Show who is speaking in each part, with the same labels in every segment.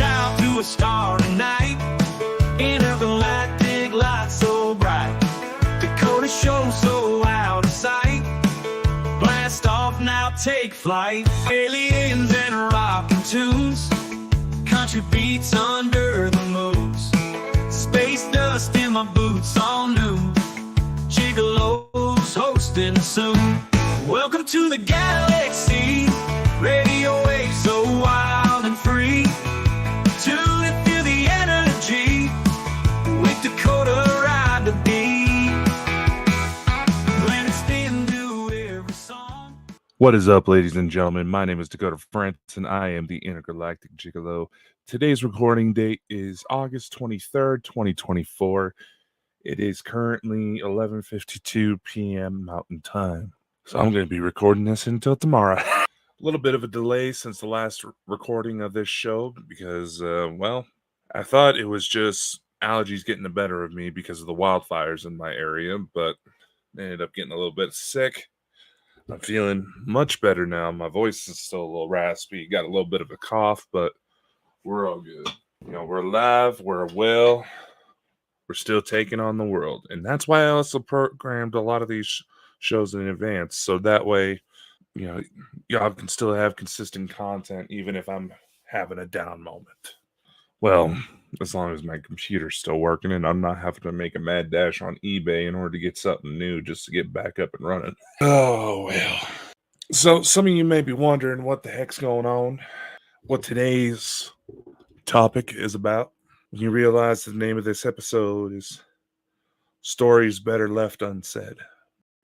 Speaker 1: out to a starry night. Intergalactic light so bright. Dakota show so out of sight. Blast off now, take flight. Aliens and rockin' tunes. Country beats under the moons. Space dust in my boots all new. Gigolo's hosting soon. Welcome to the galaxy. Radio waves so wild and free. Tune and feel the energy. With Dakota ride the beat. When it's been new every song.
Speaker 2: What is up, ladies and gentlemen? My name is Dakota France, and I am the Intergalactic Gigolo. Today's recording date is August 23rd, 2024. It is currently 11:52 p.m. Mountain Time. So I'm going to be recording this until tomorrow. A little bit of a delay since the last recording of this show because, I thought it was just allergies getting the better of me because of the wildfires in my area, but I ended up getting a little bit sick. I'm feeling much better now. My voice is still a little raspy. Got a little bit of a cough, but we're all good. You know, we're alive. We're well. We're still taking on the world. And that's why I also programmed a lot of these shows in advance. So that way, you know, y'all can still have consistent content even if I'm having a down moment. Well, as long as my computer's still working and I'm not having to make a mad dash on eBay in order to get something new just to get back up and running. Oh, well. So some of you may be wondering what the heck's going on, what today's topic is about. You realize the name of this episode is Stories Better Left Unsaid.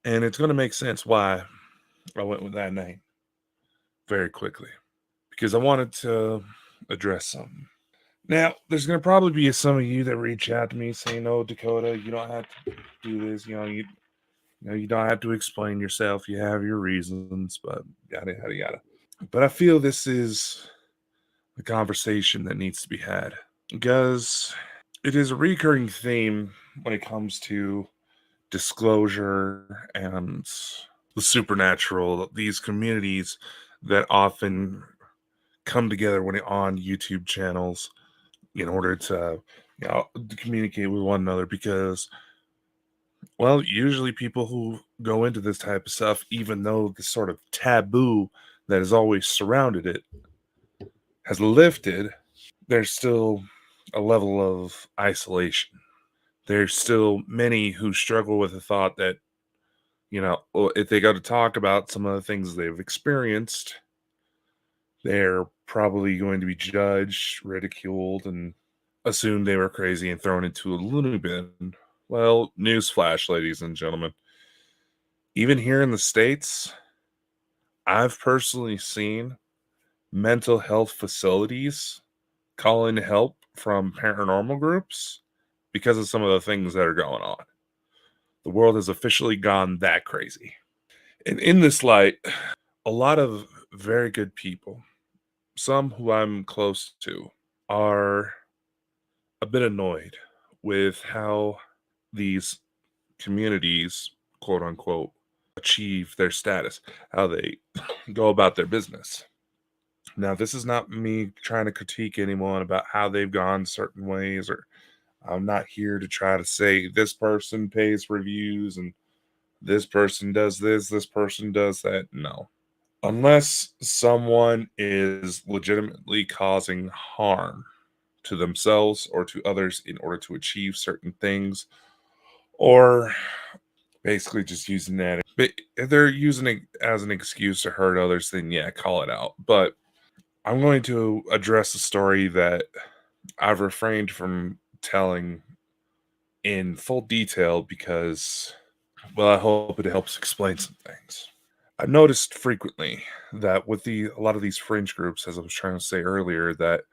Speaker 2: And it's going to make sense why I went with that name very quickly. Because I wanted to address something. Now, there's going to probably be some of you that reach out to me saying, "No, Dakota, you don't have to do this. You don't have to explain yourself. You have your reasons, but yada, yada, yada." But I feel this is a conversation that needs to be had because it is a recurring theme when it comes to disclosure and the supernatural, these communities that often come together when on YouTube channels in order to communicate with one another because, well, usually people who go into this type of stuff, even though the sort of taboo that has always surrounded it has lifted, there's still a level of isolation. There's still many who struggle with the thought that, if they go to talk about some of the things they've experienced, they're probably going to be judged, ridiculed, and assumed they were crazy and thrown into a loony bin. Well, newsflash, ladies and gentlemen. Even here in the States, I've personally seen mental health facilities call in help from paranormal groups because of some of the things that are going on. The world has officially gone that crazy. And in this light, a lot of very good people, some who I'm close to, are a bit annoyed with how these communities, quote unquote, achieve their status, how they go about their business. Now, this is not me trying to critique anyone about how they've gone certain ways, or I'm not here to try to say this person pays reviews and this person does this person does that. No. Unless someone is legitimately causing harm to themselves or to others in order to achieve certain things, or basically just using that. But if they're using it as an excuse to hurt others, then yeah, call it out. But I'm going to address a story that I've refrained from telling in full detail because, well, I hope it helps explain some things. I've noticed frequently that with a lot of these fringe groups, as I was trying to say earlier, that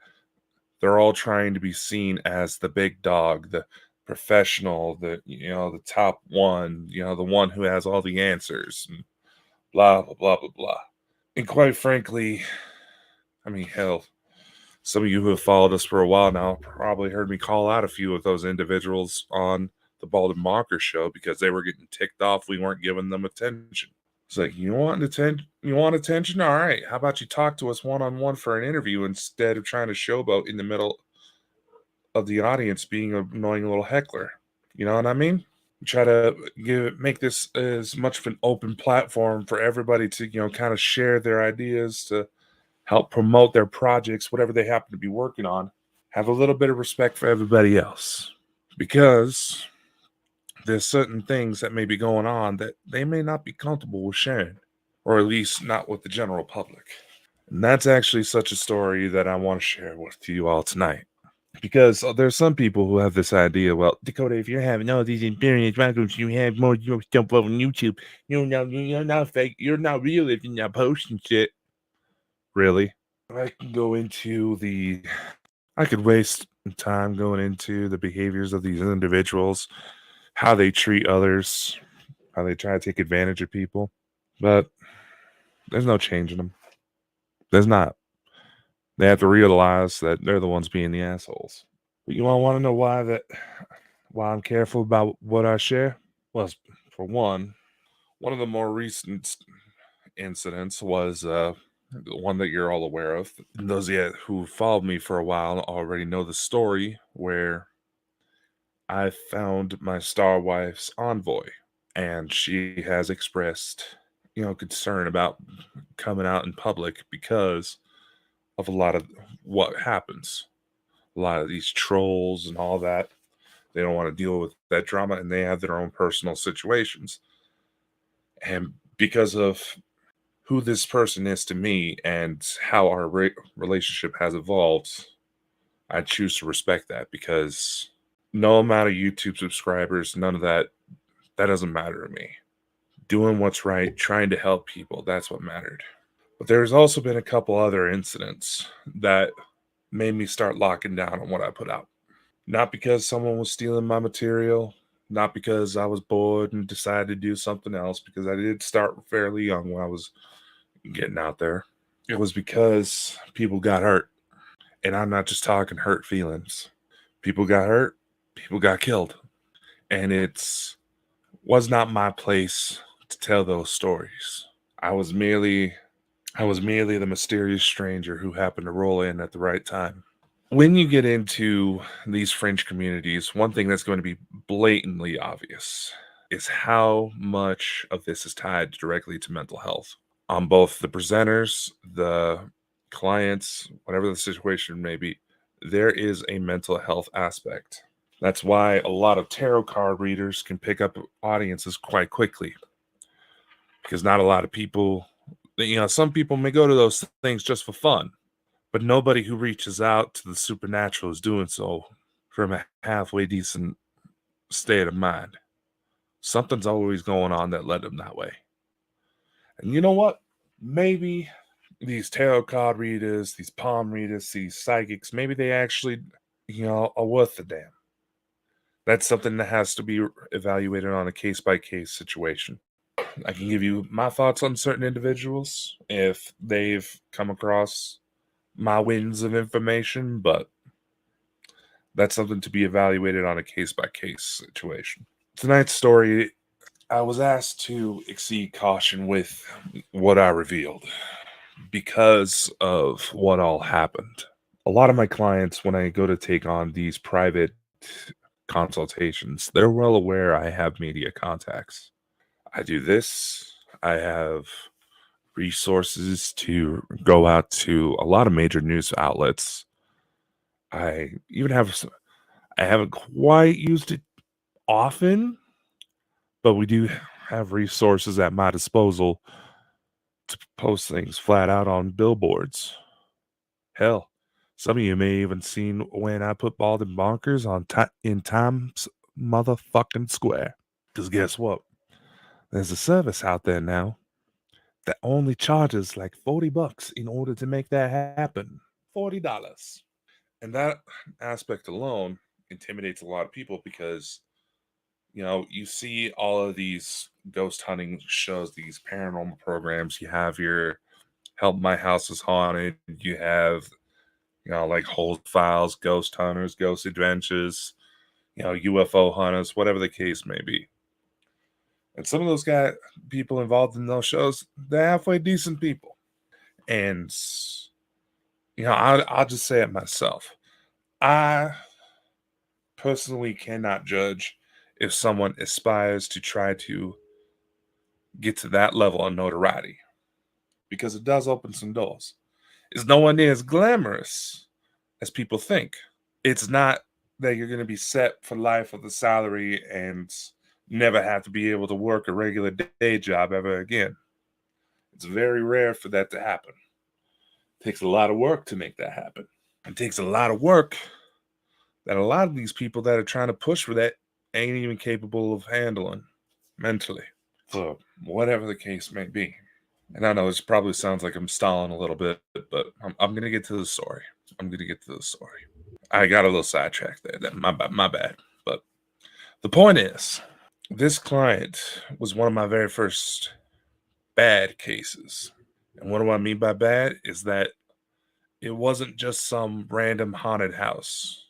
Speaker 2: they're all trying to be seen as the big dog, the professional, the top one, the one who has all the answers, and blah, blah, blah, blah, blah. And quite frankly, I mean, hell, some of you who have followed us for a while now probably heard me call out a few of those individuals on the Bald and Mocker show because they were getting ticked off we weren't giving them attention. It's like, you want attention? You want attention? All right. How about you talk to us one on one for an interview instead of trying to showboat in the middle of the audience being an annoying little heckler? You know what I mean? Try to make this as much of an open platform for everybody to, kind of share their ideas to help promote their projects, whatever they happen to be working on. Have a little bit of respect for everybody else, because there's certain things that may be going on that they may not be comfortable with sharing, or at least not with the general public. And that's actually such a story that I want to share with you all tonight. Because there's some people who have this idea, well, Dakota, if you're having all these experience, why don't you have more stuff on YouTube? You're not fake. You're not real if you're not posting shit. Really? I can go into I could waste time going into the behaviors of these individuals, how they treat others, how they try to take advantage of people. But there's no changing them. There's not. They have to realize that they're the ones being the assholes. But you all want to know why I'm careful about what I share? Well, for one of the more recent incidents was the one that you're all aware of. Those yet who followed me for a while already know the story where I found my star wife's envoy, and she has expressed, concern about coming out in public because of a lot of what happens. A lot of these trolls and all that. They don't want to deal with that drama, and they have their own personal situations. And because of who this person is to me and how our relationship has evolved, I choose to respect that, because no amount of YouTube subscribers, none of that, that doesn't matter to me. Doing what's right, trying to help people, that's what mattered. But there's also been a couple other incidents that made me start locking down on what I put out. Not because someone was stealing my material, not because I was bored and decided to do something else, because I did start fairly young when I was getting out there. It was because people got hurt. And I'm not just talking hurt feelings. People got hurt, people got killed. And was not my place to tell those stories. I was merely the mysterious stranger who happened to roll in at the right time. When you get into these fringe communities, one thing that's going to be blatantly obvious is how much of this is tied directly to mental health on both the presenters, the clients, whatever the situation may be. There is a mental health aspect. That's why a lot of tarot card readers can pick up audiences quite quickly, because not a lot of people, some people may go to those things just for fun, but nobody who reaches out to the supernatural is doing so from a halfway decent state of mind. Something's always going on that led them that way. And you know what? Maybe these tarot card readers, these palm readers, these psychics, maybe they actually, are worth the damn. That's something that has to be evaluated on a case by case situation. I can give you my thoughts on certain individuals if they've come across my winds of information, but that's something to be evaluated on a case by case situation. Tonight's story, I was asked to exceed caution with what I revealed because of what all happened. A lot of my clients, when I go to take on these private consultations, they're well aware I have media contacts. I do this. I have resources to go out to a lot of major news outlets. I even I haven't quite used it often, but we do have resources at my disposal to post things flat out on billboards. Hell, some of you may even seen when I put Bald and Bonkers on in Times motherfucking Square. Because guess what? There's a service out there now that only charges like $40 in order to make that happen. $40. And that aspect alone intimidates a lot of people, because you see all of these ghost hunting shows, these paranormal programs. You have your Help My House is Haunted, you have like Hold Files, Ghost Hunters, Ghost Adventures, UFO Hunters, whatever the case may be. And some of those people involved in those shows, they're halfway decent people. And, I'll just say it myself. I personally cannot judge if someone aspires to try to get to that level of notoriety, because it does open some doors. It's nowhere near as glamorous as people think. It's not that you're going to be set for life with a salary and never have to be able to work a regular day job ever again. It's very rare for that to happen. It takes a lot of work to make that happen. It takes a lot of work that a lot of these people that are trying to push for that ain't even capable of handling mentally, for whatever the case may be. And I know it probably sounds like I'm stalling a little bit, but I'm going to get to the story. I got a little sidetracked there. My bad. But the point is, this client was one of my very first bad cases. And what do I mean by bad is that it wasn't just some random haunted house.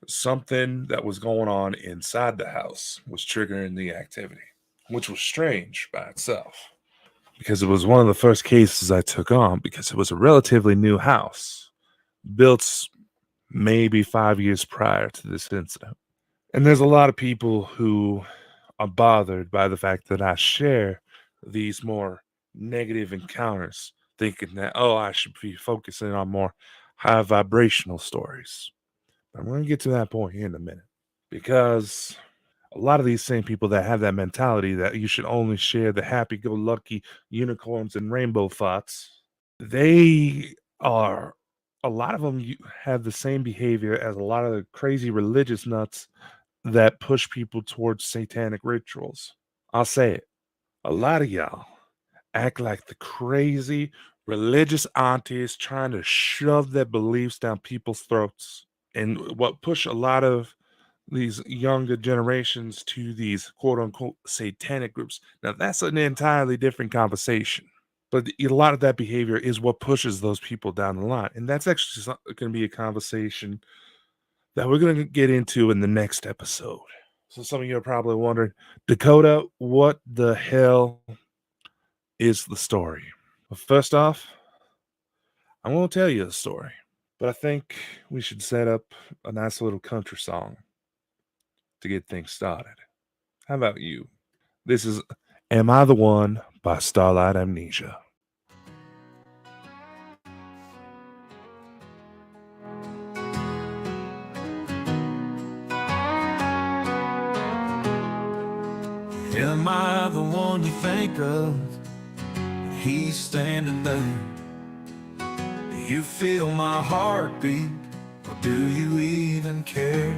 Speaker 2: Something that was going on inside the house was triggering the activity, which was strange by itself, because it was one of the first cases I took on, because it was a relatively new house, built maybe 5 years prior to this incident. And there's a lot of people who are bothered by the fact that I share these more negative encounters, thinking that, I should be focusing on more high vibrational stories. But I'm going to get to that point here in a minute, because a lot of these same people that have that mentality that you should only share the happy-go-lucky unicorns and rainbow thoughts, a lot of them have the same behavior as a lot of the crazy religious nuts that push people towards satanic rituals. I'll say it. A lot of y'all act like the crazy religious aunties trying to shove their beliefs down people's throats. And what push a lot of these younger generations to these quote unquote satanic groups. Now, that's an entirely different conversation. But a lot of that behavior is what pushes those people down the line. And that's actually going to be a conversation that we're going to get into in the next episode. So some of you are probably wondering, Dakota, what the hell is the story? Well, first off, I won't tell you the story, but I think we should set up a nice little country song to get things started. How about you? This is Am I the One by Starlight Amnesia.
Speaker 1: Am I the one you think of? He's standing there. Do you feel my heartbeat? Or do you even care?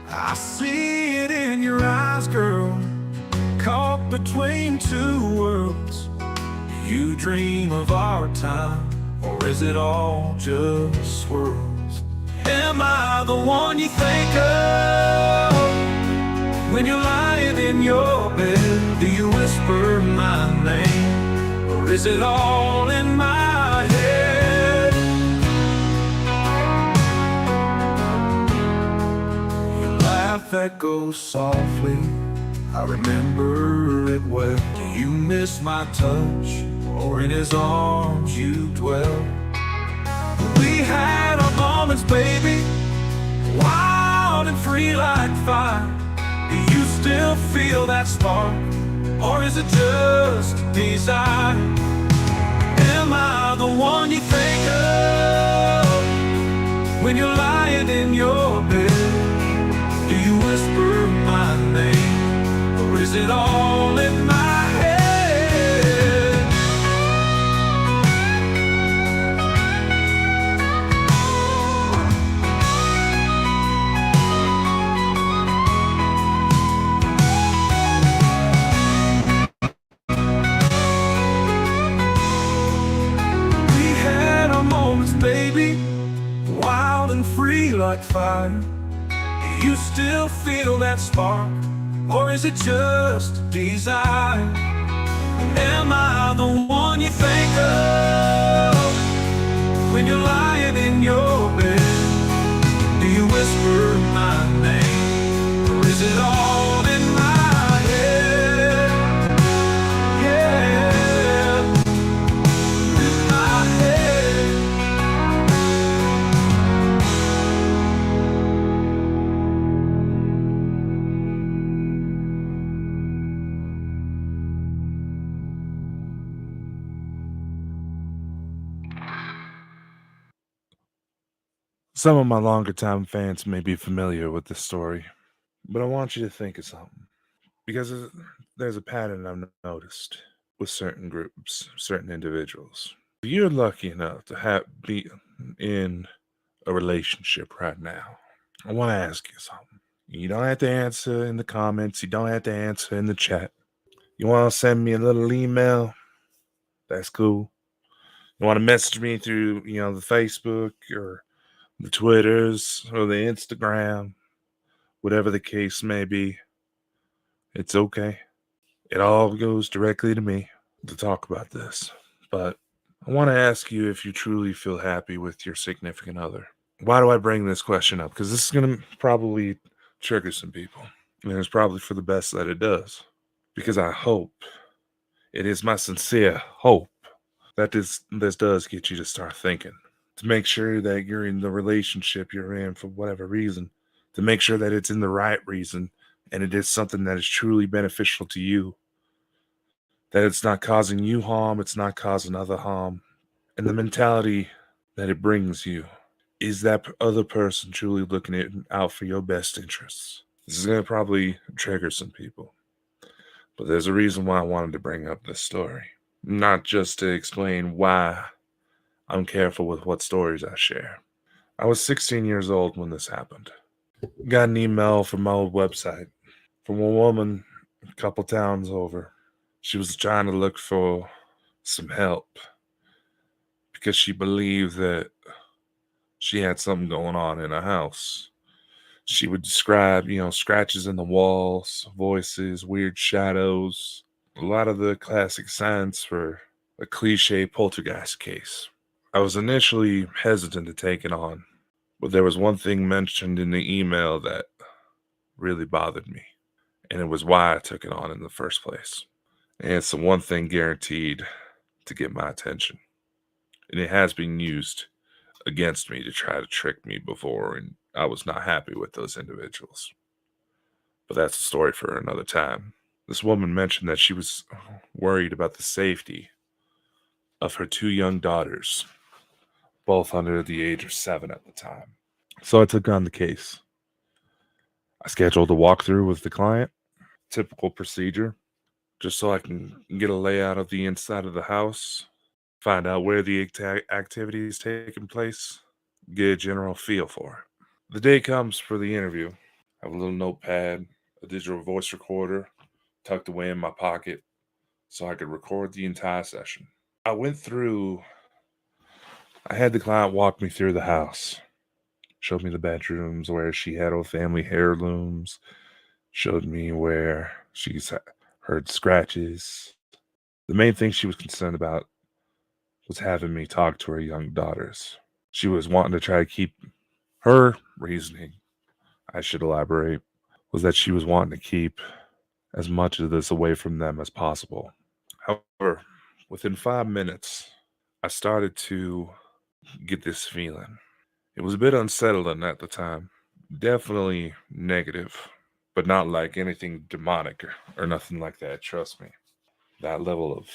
Speaker 1: I see it in your eyes, girl, caught between two worlds. Do you dream of our time, or is it all just swirls? Am I the one you think of when you're lying in your bed? Do you whisper my name, or is it all in my head? Your laugh that goes softly, I remember it well. Do you miss my touch, or in his arms you dwell? We had our moments, baby, wild and free like fire. Do you still feel that spark, or is it just desire? Am I the one you think of when you're lying in your bed? Do you whisper my name, or is it all in my head? Baby, wild and free like fire. Do you still feel that spark, or is it just desire? Am I the one you think of when you're lying in your bed? Do you whisper my name, or is it all in my head?
Speaker 2: Some of my longer time fans may be familiar with this story, but I want you to think of something because there's a pattern I've noticed with certain groups, certain individuals. If you're lucky enough to be in a relationship right now, I want to ask you something. You don't have to answer in the comments. You don't have to answer in the chat. You want to send me a little email? That's cool. You want to message me through, the Facebook or the Twitters or the Instagram, whatever the case may be. It's okay. It all goes directly to me to talk about this. But I want to ask you if you truly feel happy with your significant other. Why do I bring this question up? Because this is going to probably trigger some people. And it's probably for the best that it does. Because I hope, it is my sincere hope that this does get you to start thinking. To make sure that you're in the relationship you're in for whatever reason. To make sure that it's in the right reason and it is something that is truly beneficial to you. That it's not causing you harm, it's not causing other harm. And the mentality that it brings you. Is that other person truly looking out for your best interests? This is going to probably trigger some people. But there's a reason why I wanted to bring up this story. Not just to explain why I'm careful with what stories I share. I was 16 years old when this happened. Got an email from my old website from a woman a couple towns over. She was trying to look for some help because she believed that she had something going on in her house. She would describe, scratches in the walls, voices, weird shadows, a lot of the classic signs for a cliche poltergeist case. I was initially hesitant to take it on, but there was one thing mentioned in the email that really bothered me, and it was why I took it on in the first place. And it's the one thing guaranteed to get my attention, and it has been used against me to try to trick me before, and I was not happy with those individuals. But that's a story for another time. This woman mentioned that she was worried about the safety of her two young daughters, both under the age of 7 at the time. So I took on the case. I scheduled a walkthrough with the client, typical procedure, just so I can get a layout of the inside of the house, find out where the activity is taking place, get a general feel for it. The day comes for the interview. I have a little notepad, a digital voice recorder tucked away in my pocket so I could record the entire session. I had the client walk me through the house, showed me the bedrooms where she had old family heirlooms, showed me where she's heard scratches. The main thing she was concerned about was having me talk to her young daughters. She was wanting to try to keep her reasoning, I should elaborate, was that she was wanting to keep as much of this away from them as possible. However, within 5 minutes, I started to get this feeling. It was a bit unsettling at the time. Definitely negative, but not like anything demonic or nothing like that, trust me. That level of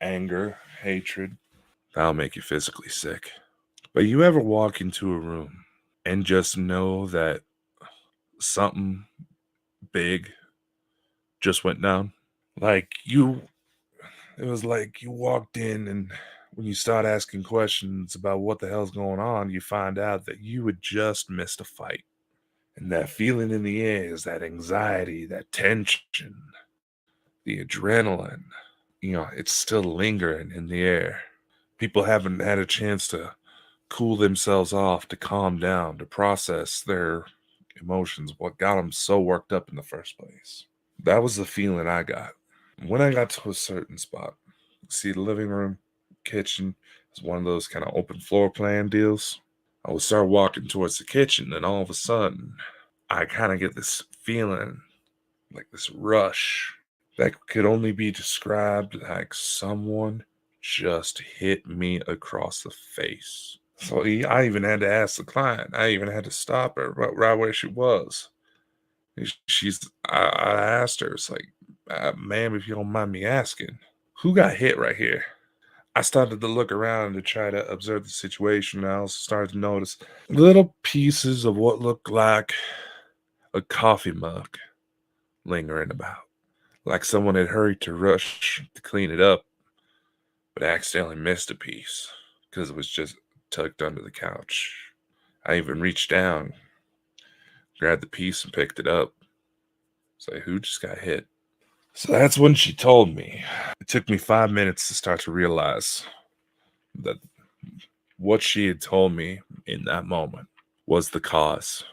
Speaker 2: anger, hatred, that'll make you physically sick. But you ever walk into a room and just know that something big just went down? It was like you walked in, and when you start asking questions about what the hell's going on, you find out that you had just missed a fight. And that feeling in the air is that anxiety, that tension, the adrenaline. It's still lingering in the air. People haven't had a chance to cool themselves off, to calm down, to process their emotions, what got them so worked up in the first place. That was the feeling I got. When I got to a certain spot, see, the living room, kitchen is one of those kind of open floor plan deals. I would start walking towards the kitchen, and all of a sudden, I kind of get this feeling, like this rush, that could only be described like someone just hit me across the face. So I even had to ask the client. I even had to stop her right where she was. I asked her, it's like, ma'am, if you don't mind me asking, who got hit right here? I started to look around to try to observe the situation. I also started to notice little pieces of what looked like a coffee mug lingering about, like someone had hurried to rush to clean it up, but accidentally missed a piece because it was just tucked under the couch. I even reached down, grabbed the piece, and picked it up. It's like, who just got hit? So that's when she told me. It took me 5 minutes to start to realize that what she had told me in that moment was the cause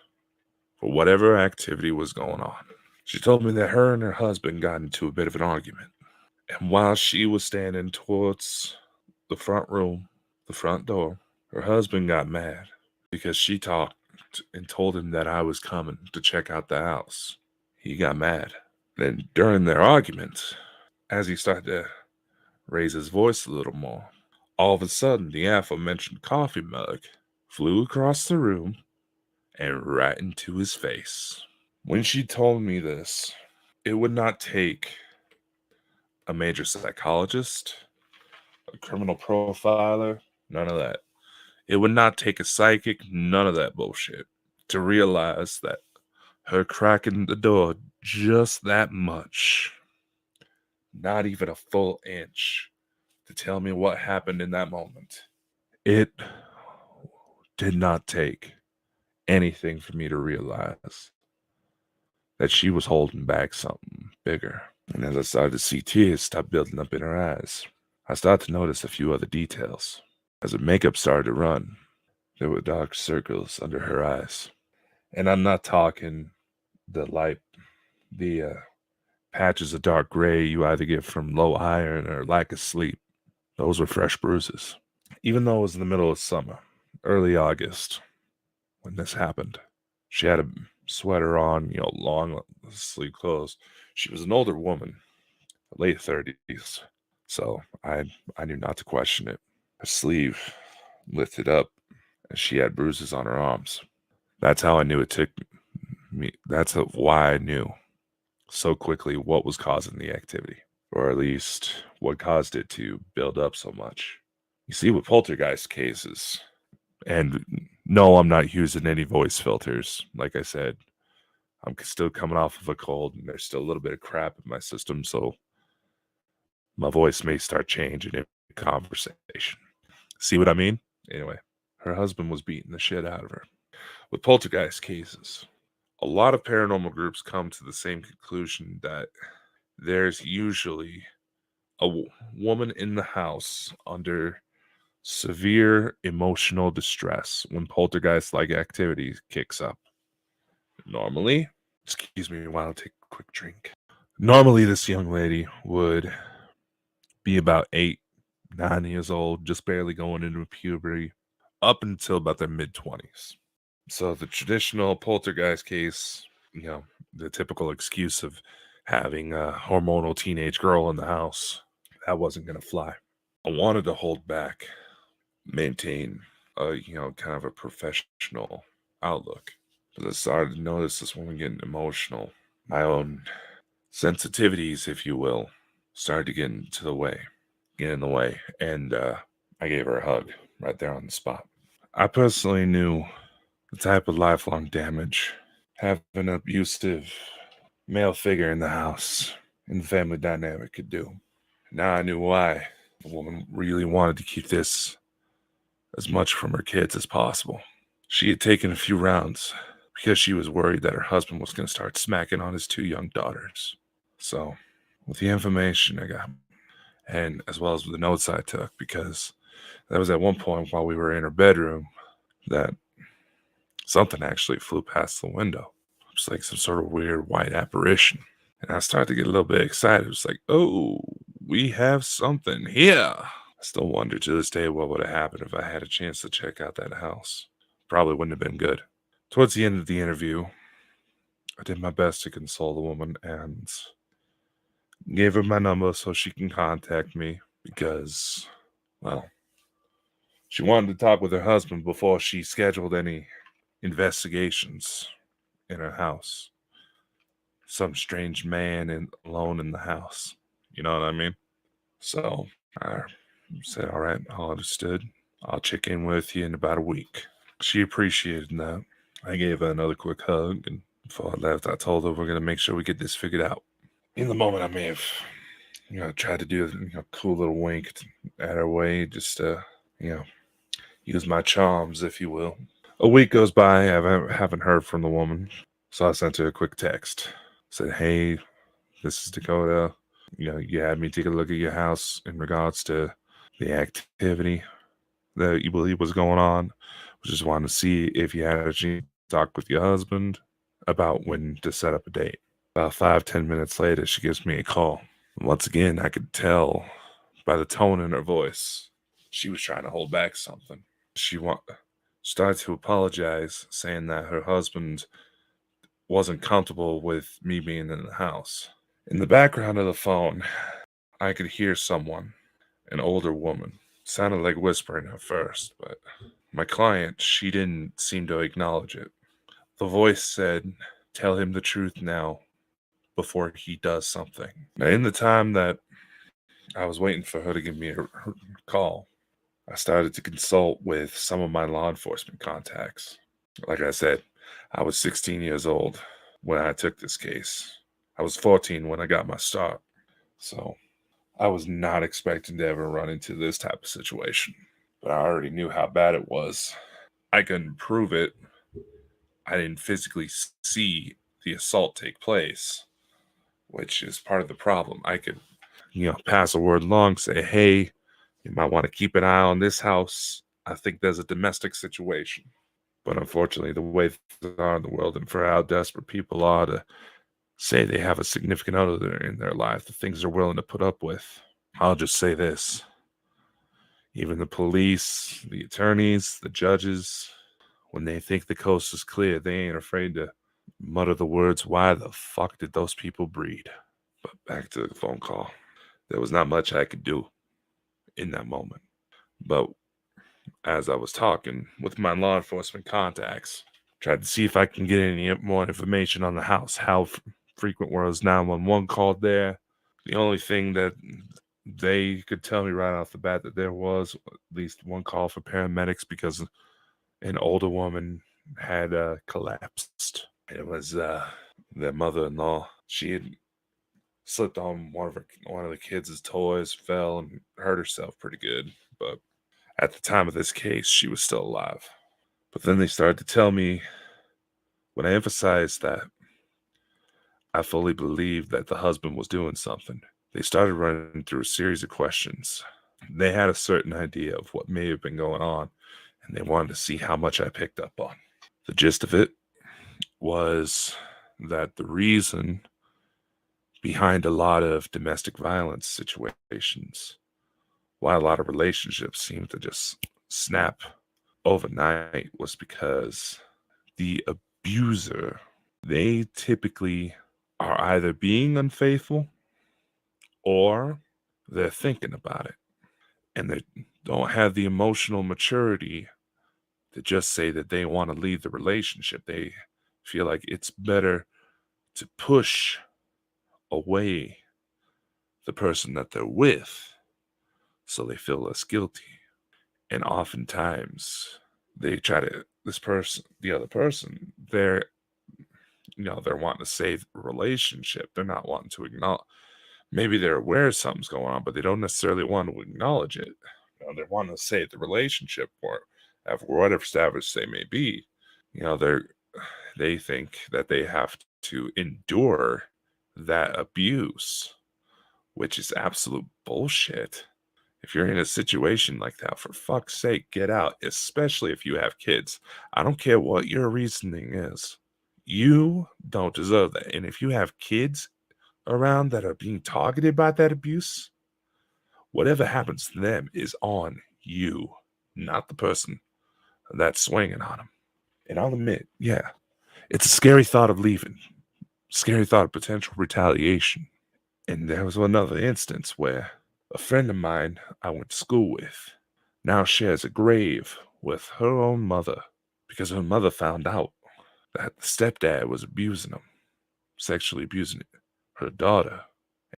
Speaker 2: for whatever activity was going on. She told me that her and her husband got into a bit of an argument. And while she was standing towards the front room, the front door, her husband got mad because she talked and told him that I was coming to check out the house. He got mad. Then during their argument, as he started to raise his voice a little more, all of a sudden the aforementioned coffee mug flew across the room and right into his face. When she told me this, it would not take a major psychologist, a criminal profiler, none of that. It would not take a psychic, none of that bullshit, to realize that her cracking the door just that much, not even a full inch, to tell me what happened in that moment. It did not take anything for me to realize that she was holding back something bigger. And as I started to see tears start building up in her eyes, I started to notice a few other details. As her makeup started to run, there were dark circles under her eyes. And I'm not talking the light, the patches of dark gray you either get from low iron or lack of sleep. Those were fresh bruises. Even though it was in the middle of summer, early August, when this happened, she had a sweater on, long sleeve clothes. She was an older woman, late 30s, so I knew not to question it. Her sleeve lifted up, and she had bruises on her arms. That's how I knew it took me. Why I knew so quickly what was causing the activity, or at least what caused it to build up so much. You see, with poltergeist cases, and no, I'm not using any voice filters. Like I said, I'm still coming off of a cold, and there's still a little bit of crap in my system, so my voice may start changing in conversation. See what I mean? Anyway, her husband was beating the shit out of her. With poltergeist cases, a lot of paranormal groups come to the same conclusion that there's usually a woman in the house under severe emotional distress when poltergeist-like activity kicks up. Normally, excuse me while I take a quick drink. Normally, this young lady would be about 8, 9 years old, just barely going into puberty, up until about their mid-20s. So the traditional poltergeist case, the typical excuse of having a hormonal teenage girl in the house, that wasn't going to fly. I wanted to hold back, maintain a, kind of a professional outlook. But I started to notice this woman getting emotional. My own sensitivities, if you will, started to get in the way. And I gave her a hug right there on the spot. I personally knew the type of lifelong damage having an abusive male figure in the house and the family dynamic could do. Now I knew why the woman really wanted to keep this as much from her kids as possible. She had taken a few rounds because she was worried that her husband was going to start smacking on his 2 young daughters. So, with the information I got, and as well as the notes I took, because that was at one point while we were in her bedroom that something actually flew past the window. It's like some sort of weird white apparition. And I started to get a little bit excited. It was like, oh, we have something here. I still wonder to this day what would have happened if I had a chance to check out that house. Probably wouldn't have been good. Towards the end of the interview, I did my best to console the woman and gave her my number so she can contact me because, well, she wanted to talk with her husband before she scheduled any investigations in her house. Some strange man alone in the house. You know what I mean? So I Said, all right, all understood. I'll check in with you in about a week. She appreciated that. I gave her another quick hug, and before I left, I told her we're going to make sure we get this figured out. In the moment, I may have, tried to do a cool little wink at her way, just to, use my charms, if you will. A week goes by, I haven't heard from the woman, so I sent her a quick text. Said, hey, this is Dakota. You had me take a look at your house in regards to the activity that you believe was going on. Just wanted to see if you had a chance to talk with your husband about when to set up a date. About 5-10 minutes later, she gives me a call. Once again, I could tell by the tone in her voice she was trying to hold back something. She started to apologize, saying that her husband wasn't comfortable with me being in the house. In the background of the phone, I could hear someone, an older woman. Sounded like whispering at first, but my client, she didn't seem to acknowledge it. The voice said, tell him the truth now before he does something. Now, in the time that I was waiting for her to give me her call, I started to consult with some of my law enforcement contacts. Like I said, I was 16 years old when I took this case. I was 14 when I got my start. So I was not expecting to ever run into this type of situation. But I already knew how bad it was. I couldn't prove it. I didn't physically see the assault take place, which is part of the problem. I could, pass a word along, say, hey, you might want to keep an eye on this house. I think there's a domestic situation. But unfortunately, the way things are in the world and for how desperate people are to say they have a significant other in their life, the things they're willing to put up with. I'll just say this. Even the police, the attorneys, the judges, when they think the coast is clear, they ain't afraid to mutter the words, why the fuck did those people breed? But back to the phone call. There was not much I could do in that moment. But as I was talking with my law enforcement contacts, tried to see if I can get any more information on the house. How frequent was 911 called there? The only thing that they could tell me right off the bat that there was at least one call for paramedics because an older woman had collapsed. It was their mother-in-law. She had slipped on one of the kids' toys, fell, and hurt herself pretty good. But at the time of this case, she was still alive. But then they started to tell me, when I emphasized that I fully believed that the husband was doing something, they started running through a series of questions. They had a certain idea of what may have been going on, and they wanted to see how much I picked up on. The gist of it was that the reason behind a lot of domestic violence situations, why a lot of relationships seem to just snap overnight, was because the abuser, they typically are either being unfaithful or they're thinking about it, and they don't have the emotional maturity to just say that they want to leave the relationship. They feel like it's better to push away the person that they're with so they feel less guilty. And oftentimes they try to, the other person, they're wanting to save the relationship. They're not wanting to acknowledge. Maybe they're aware something's going on, but they don't necessarily want to acknowledge it. They want to save the relationship for whatever status they may be. They think that they have to endure that abuse, which is absolute bullshit. If you're in a situation like that, for fuck's sake, get out, especially if you have kids. I don't care what your reasoning is. You don't deserve that. And if you have kids around that are being targeted by that abuse, whatever happens to them is on you, not the person that's swinging on them. And I'll admit, yeah, it's a scary thought of leaving, scary thought of potential retaliation. And there was another instance where a friend of mine I went to school with now shares a grave with her own mother because her mother found out that the stepdad was sexually abusing her daughter,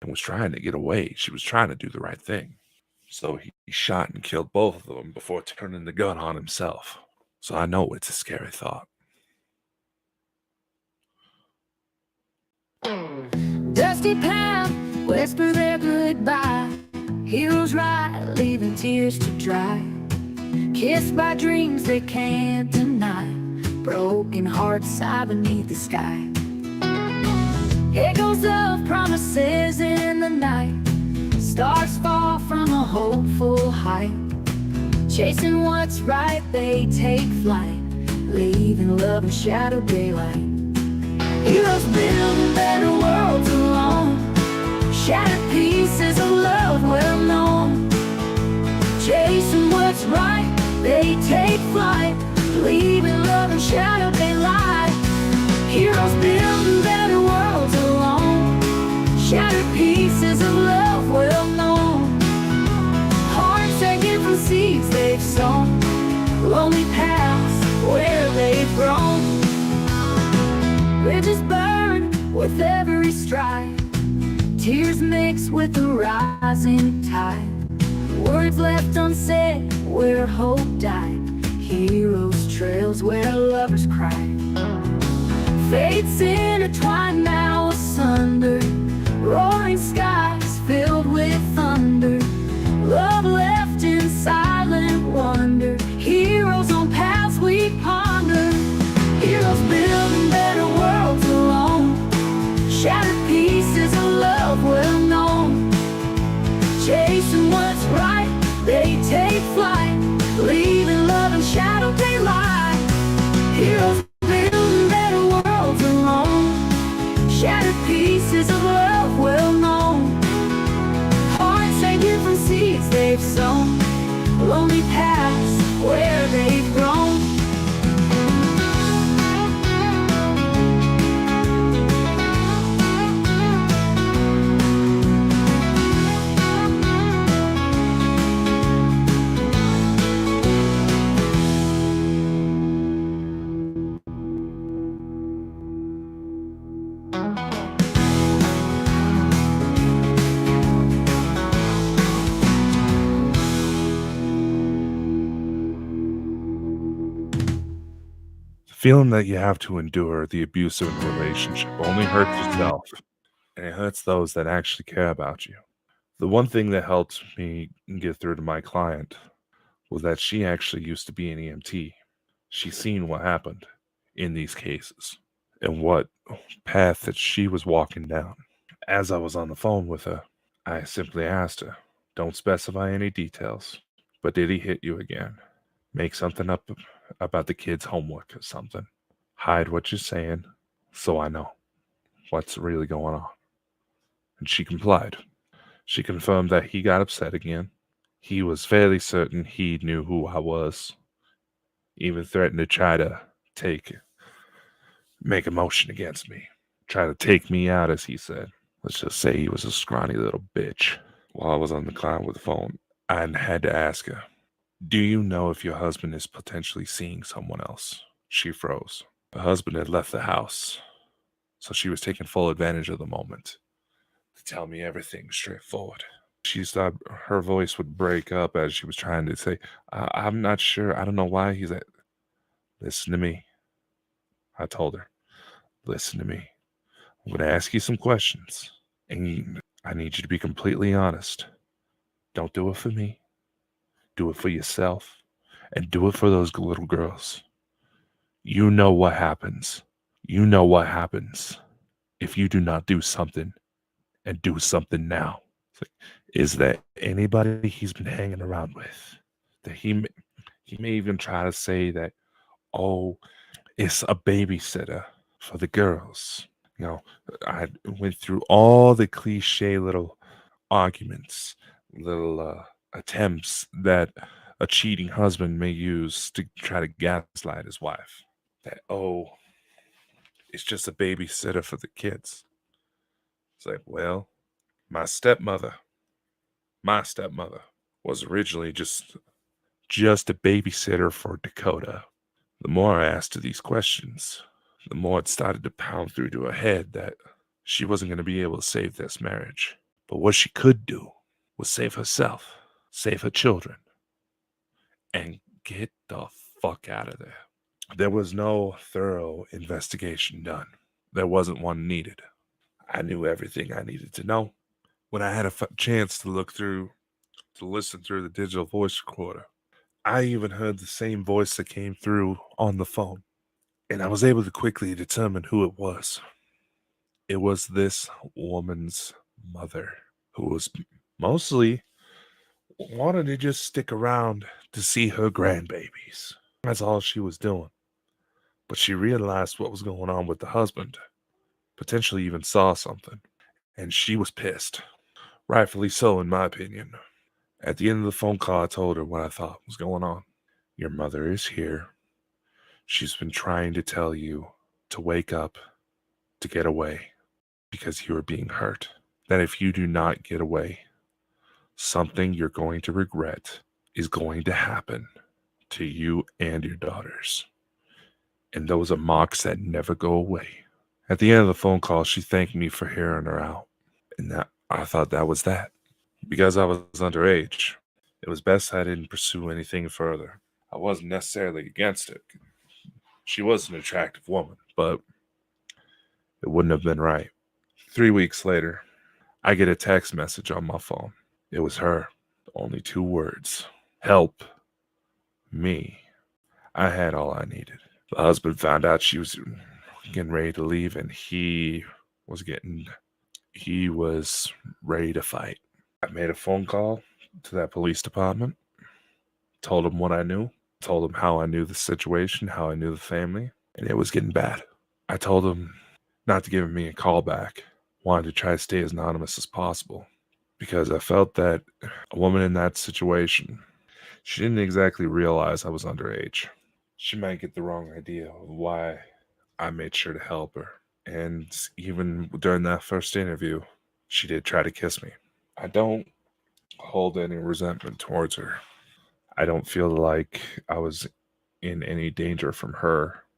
Speaker 2: and was trying to get away. She was trying to do the right thing. So he shot and killed both of them before turning the gun on himself. So I know it's a scary thought.
Speaker 3: Dusty path, whisper their goodbye. Heroes ride, leaving tears to dry. Kissed by dreams they can't deny. Broken hearts sigh beneath the sky. Echoes of promises in the night. Stars fall from a hopeful height. Chasing what's right, they take flight, leaving love in shadow daylight. Heroes build better worlds alone. Shattered pieces of love well known. Chasing what's right, they take flight, leaving love in shadow daylight. Heroes build better worlds alone. Shattered pieces of love well known. Hearts aching from seeds they've sown. Lonely paths where they've grown. Bridges burn with every stride. Tears mix with the rising tide. Words left unsaid where hope died. Heroes' trails where lovers cried. Fates intertwined now asunder. Roaring skies filled with thunder. Love left in silent wonder. Heroes on paths we ponder. Heroes building better worlds alone. Shattered pieces of love well known. Chasing what's right, they take flight, leaving love in shadow daylight. Heroes building better worlds alone. Shattered pieces of love well known. Hearts aching from seeds they've sown. Lonely paths where they've grown.
Speaker 2: The feeling that you have to endure the abusive relationship only hurts yourself, and it hurts those that actually care about you. The one thing that helped me get through to my client was that she actually used to be an EMT. She's seen what happened in these cases and what path that she was walking down. As I was on the phone with her, I simply asked her, don't specify any details, but did he hit you again? Make something up about the kids' homework or something. Hide what you're saying so I know what's really going on. And she complied. She confirmed that he got upset again. He was fairly certain he knew who I was. Even threatened to try to make a motion against me. Try to take me out, as he said. Let's just say he was a scrawny little bitch. While I was on the cloud with the phone, I had to ask her, do you know if your husband is potentially seeing someone else? She froze. Her husband had left the house, so she was taking full advantage of the moment to tell me everything straightforward. She thought her voice would break up as she was trying to say, I'm not sure. I don't know why he's at. Listen to me. I told her, listen to me. I'm going to ask you some questions, and I need you to be completely honest. Don't do it for me. Do it for yourself, and do it for those little girls. You know what happens. You know what happens if you do not do something and do something now. It's like, is there anybody he's been hanging around with that he may even try to say that, oh, it's a babysitter for the girls. You know, I went through all the cliche little arguments, little attempts that a cheating husband may use to try to gaslight his wife. That, oh, it's just a babysitter for the kids. It's like, well, my stepmother was originally just a babysitter for Dakota. The more I asked her these questions, the more it started to pound through to her head that she wasn't going to be able to save this marriage. But what she could do was save herself. save her children, and get the fuck out of there. There was no thorough investigation done. There wasn't one needed. I knew everything I needed to know. When I had a chance to listen through the digital voice recorder, I even heard the same voice that came through on the phone, and I was able to quickly determine who it was. It was this woman's mother, who was mostly wanted to just stick around to see her grandbabies. That's all she was doing. But she realized what was going on with the husband, potentially even saw something, and she was pissed. Rightfully so, in my opinion. At the end of the phone call, I told her what I thought was going on. Your mother is here. She's been trying to tell you to wake up, to get away, because you are being hurt. That if you do not get away, something you're going to regret is going to happen to you and your daughters. And those are marks that never go away. At the end of the phone call, she thanked me for hearing her out. And that I thought that was that. Because I was underage, it was best I didn't pursue anything further. I wasn't necessarily against it. She was an attractive woman, but it wouldn't have been right. 3 weeks later, I get a text message on my phone. It was her. Only 2 words. Help me. I had all I needed. The husband found out she was getting ready to leave, and he was ready to fight. I made a phone call to that police department, told them what I knew, told them how I knew the situation, how I knew the family, and it was getting bad. I told them not to give me a call back, wanted to try to stay as anonymous as possible, because I felt that a woman in that situation, she didn't exactly realize I was underage. She might get the wrong idea of why I made sure to help her. And even during that first interview, she did try to kiss me. I don't hold any resentment towards her. I don't feel like I was in any danger from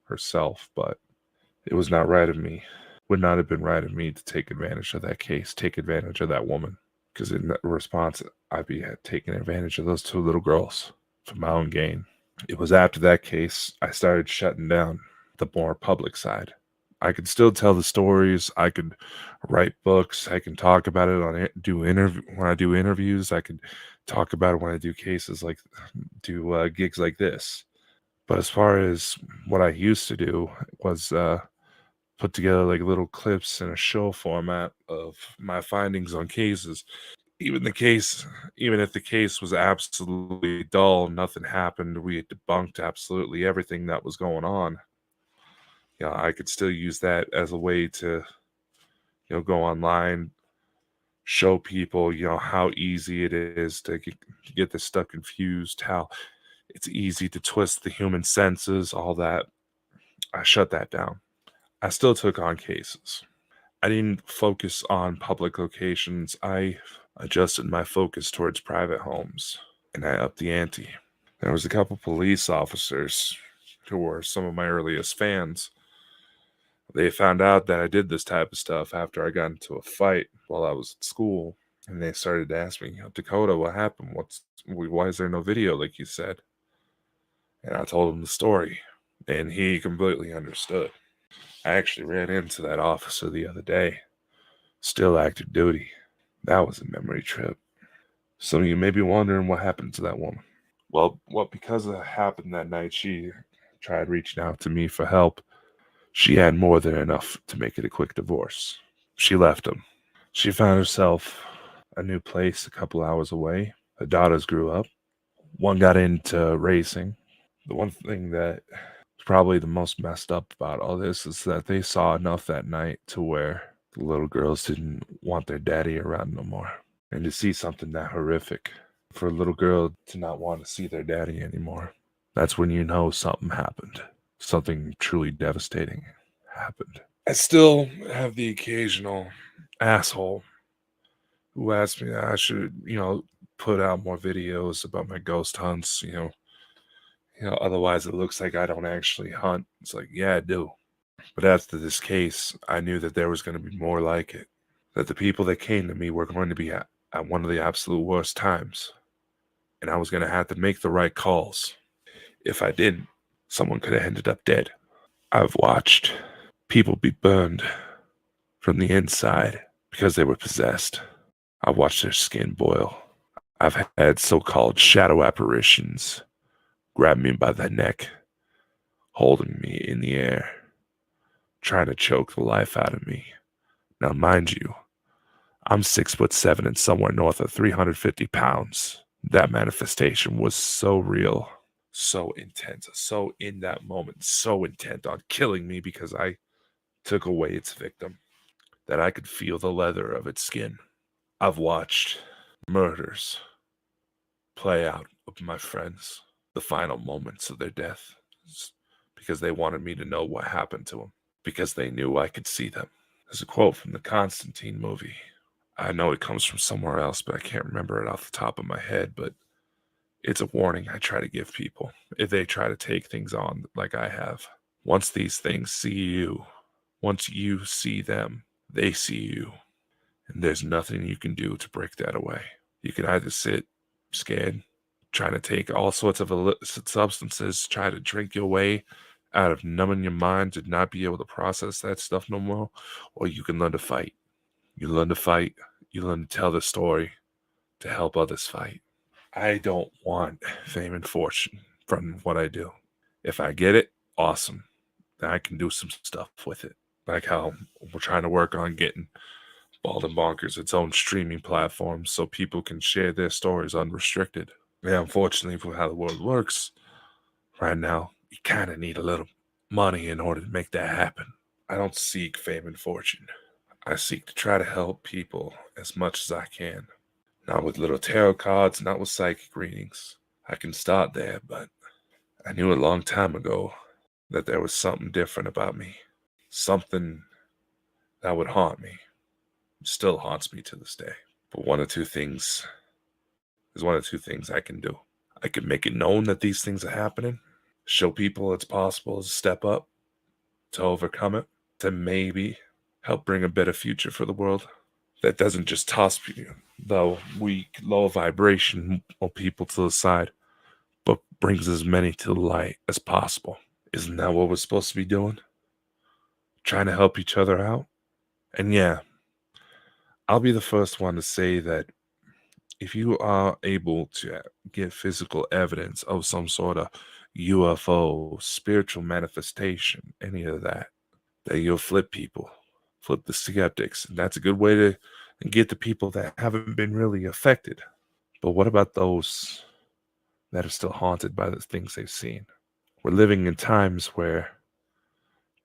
Speaker 2: herself, but it was not right of me. Would not have been right of me to take advantage of that case, take advantage of that woman. Because in that response, I'd be taking advantage of those 2 little girls for my own gain. It was after that case I started shutting down the more public side. I could still tell the stories. I could write books. I can talk about it when I do interviews. I could talk about it when I do gigs like this. But as far as what I used to do was put together like little clips in a show format of my findings on cases. Even if the case was absolutely dull, nothing happened, we had debunked absolutely everything that was going on. I could still use that as a way to, go online, show people, how easy it is to get this stuff confused, how it's easy to twist the human senses, all that. I shut that down. I still took on cases. I didn't focus on public locations. I adjusted my focus towards private homes, and I upped the ante. There was a couple police officers who were some of my earliest fans. They found out that I did this type of stuff after I got into a fight while I was at school, and they started to ask me, Dakota, what happened? Why is there no video like you said? And I told them the story, and he completely understood. I actually ran into that officer the other day, still active duty. That was a memory trip. Some of you may be wondering what happened to that woman. Well, because it happened that night, she tried reaching out to me for help. She had more than enough to make it a quick divorce. She left him. She found herself a new place a couple hours away. Her daughters grew up. One got into racing. The one thing that is probably the most messed up about all this is that they saw enough that night to where the little girls didn't want their daddy around no more. And to see something that horrific, for a little girl to not want to see their daddy anymore, that's when you know something happened. Something truly devastating happened. I still have the occasional asshole who asks me that I should, put out more videos about my ghost hunts, otherwise it looks like I don't actually hunt. It's like, yeah, I do. But after this case, I knew that there was going to be more like it. That the people that came to me were going to be at one of the absolute worst times. and I was going to have to make the right calls. If I didn't, someone could have ended up dead. I've watched people be burned from the inside because they were possessed. I've watched their skin boil. I've had so-called shadow apparitions grab me by the neck, holding me in the air, trying to choke the life out of me. Now, mind you, I'm 6'7" and somewhere north of 350 pounds. That manifestation was so real, so intense, so in that moment, so intent on killing me because I took away its victim, that I could feel the leather of its skin. I've watched murders play out of my friends, the final moments of their death, because they wanted me to know what happened to them, because they knew I could see them. There's a quote from the Constantine movie. I know it comes from somewhere else, but I can't remember it off the top of my head, but it's a warning I try to give people if they try to take things on like I have. Once these things see you, once you see them, they see you. And there's nothing you can do to break that away. You can either sit scared, trying to take all sorts of illicit substances, try to drink your way out of numbing your mind to not be able to process that stuff no more, or you can learn to fight. You learn to fight, you learn to tell the story to help others fight. I don't want fame and fortune from what I do. If I get it, awesome. Then I can do some stuff with it. Like how we're trying to work on getting Bald and Bonkers its own streaming platform so people can share their stories unrestricted. Yeah, unfortunately, for how the world works right now, you kind of need a little money in order to make that happen. I don't seek fame and fortune. I seek to try to help people as much as I can. Not with little tarot cards, not with psychic readings. I can start there, but I knew a long time ago that there was something different about me. Something that would haunt me. It still haunts me to this day. But there's one of two things I can do. I can make it known that these things are happening, show people it's possible to step up, to overcome it, to maybe help bring a better future for the world that doesn't just toss the weak, low vibration of people to the side, but brings as many to the light as possible. Isn't that what we're supposed to be doing? Trying to help each other out? And yeah, I'll be the first one to say that if you are able to get physical evidence of some sort of UFO, spiritual manifestation, any of that you'll flip people, flip the skeptics. And that's a good way to get the people that haven't been really affected. But what about those that are still haunted by the things they've seen? We're living in times where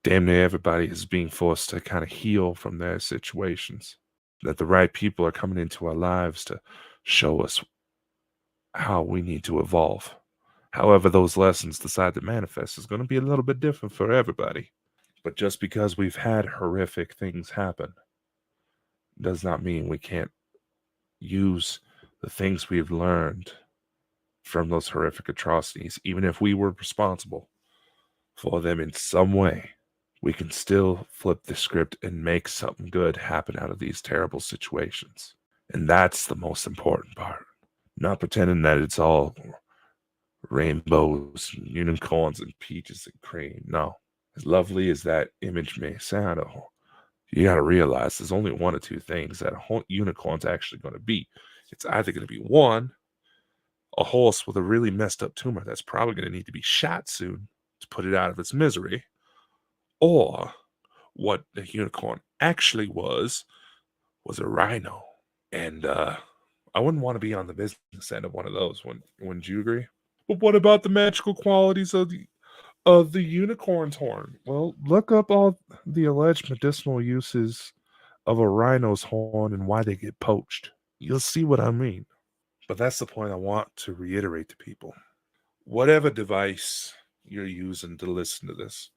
Speaker 2: damn near everybody is being forced to kind of heal from their situations. That the right people are coming into our lives to show us how we need to evolve. However, those lessons decide to manifest is going to be a little bit different for everybody. But just because we've had horrific things happen does not mean we can't use the things we've learned from those horrific atrocities, even if we were responsible for them in some way. We can still flip the script and make something good happen out of these terrible situations. And that's the most important part. Not pretending that it's all rainbows, and unicorns, and peaches and cream. No. As lovely as that image may sound, you got to realize there's only one or two things that a unicorn's actually going to be. It's either going to be one, a horse with a really messed up tumor that's probably going to need to be shot soon to put it out of its misery, or what the unicorn actually was a rhino. And I wouldn't want to be on the business end of one of those. Wouldn't you agree? But what about the magical qualities of the unicorn's horn? Well, look up all the alleged medicinal uses of a rhino's horn and why they get poached. You'll see what I mean. But that's the point I want to reiterate to people. Whatever device you're using to listen to this,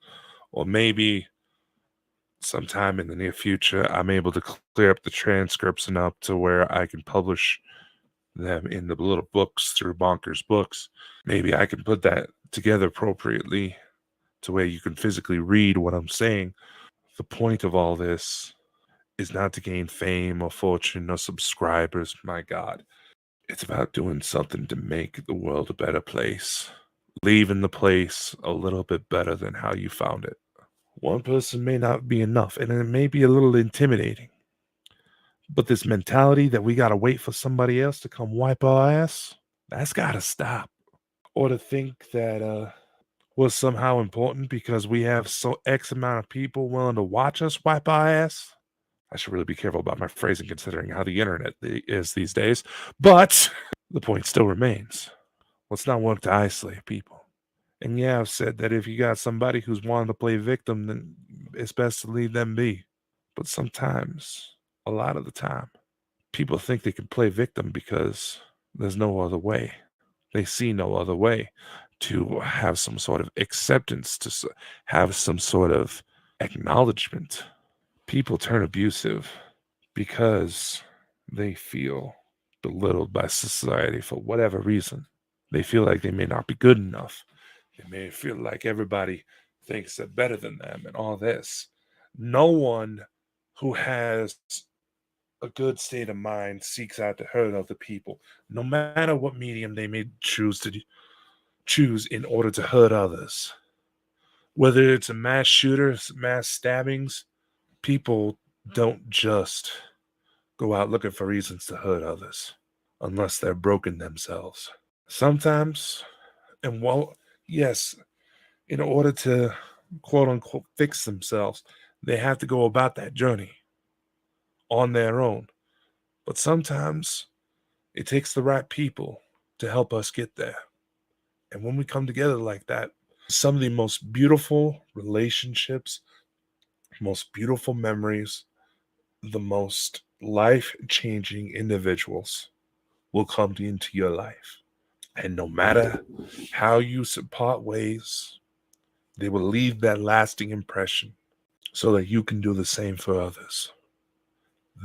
Speaker 2: or maybe sometime in the near future, I'm able to clear up the transcripts enough to where I can publish them in the little books through Bonkers Books. Maybe I can put that together appropriately to where you can physically read what I'm saying. The point of all this is not to gain fame or fortune or subscribers. My God, It's about doing something to make the world a better place, leaving the place a little bit better than how you found it. One person may not be enough, and it may be a little intimidating. But this mentality that we got to wait for somebody else to come wipe our ass, that's got to stop. Or to think that we're somehow important because we have so X amount of people willing to watch us wipe our ass. I should really be careful about my phrasing considering how the internet is these days. But the point still remains. Let's not work to isolate people. And yeah, I've said that if you got somebody who's wanting to play victim, then it's best to leave them be. But sometimes, a lot of the time, people think they can play victim because there's no other way. They see no other way to have some sort of acceptance, to have some sort of acknowledgement. People turn abusive because they feel belittled by society for whatever reason. They feel like they may not be good enough. They may feel like everybody thinks they're better than them and all this. No one who has a good state of mind seeks out to hurt other people, no matter what medium they may choose in order to hurt others. Whether it's a mass shooter, mass stabbings, people don't just go out looking for reasons to hurt others unless they're broken themselves. Sometimes, and yes, in order to quote unquote fix themselves, they have to go about that journey on their own. But sometimes it takes the right people to help us get there. And when we come together like that, some of the most beautiful relationships, most beautiful memories, the most life-changing individuals will come into your life. And no matter how you part ways, they will leave that lasting impression so that you can do the same for others.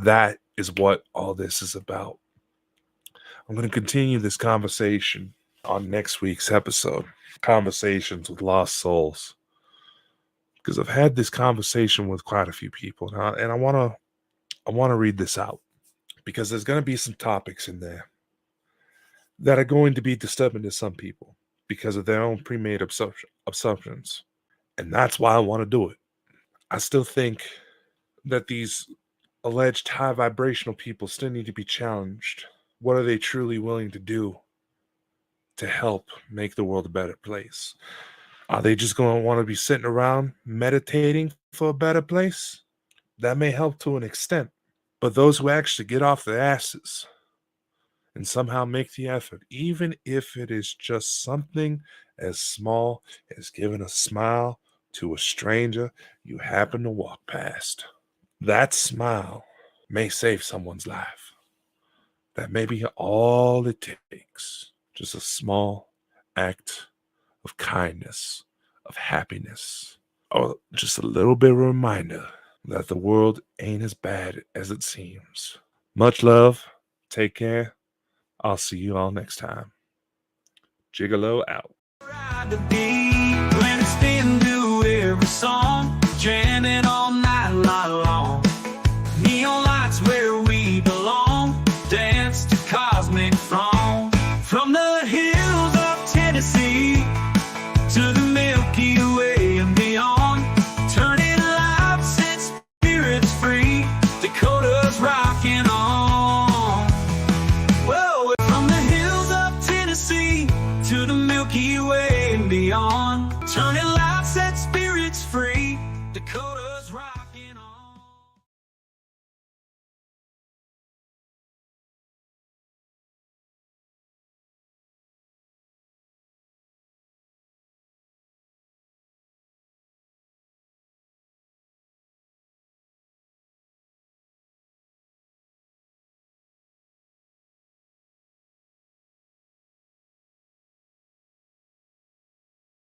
Speaker 2: That is what all this is about. I'm going to continue this conversation on next week's episode, Conversations with Lost Souls, because I've had this conversation with quite a few people now, and I want to read this out because there's going to be some topics in there that are going to be disturbing to some people because of their own pre-made assumptions. And that's why I want to do it. I still think that these alleged high vibrational people still need to be challenged. What are they truly willing to do to help make the world a better place? Are they just going to want to be sitting around meditating for a better place? That may help to an extent. But those who actually get off their asses and somehow make the effort, even if it is just something as small as giving a smile to a stranger you happen to walk past, that smile may save someone's life. That may be all it takes. Just a small act of kindness, of happiness, or just a little bit of a reminder that the world ain't as bad as it seems. Much love. Take care. I'll see you all next time. Gigolo out.
Speaker 1: Ride the beat when it's been new every song, jamming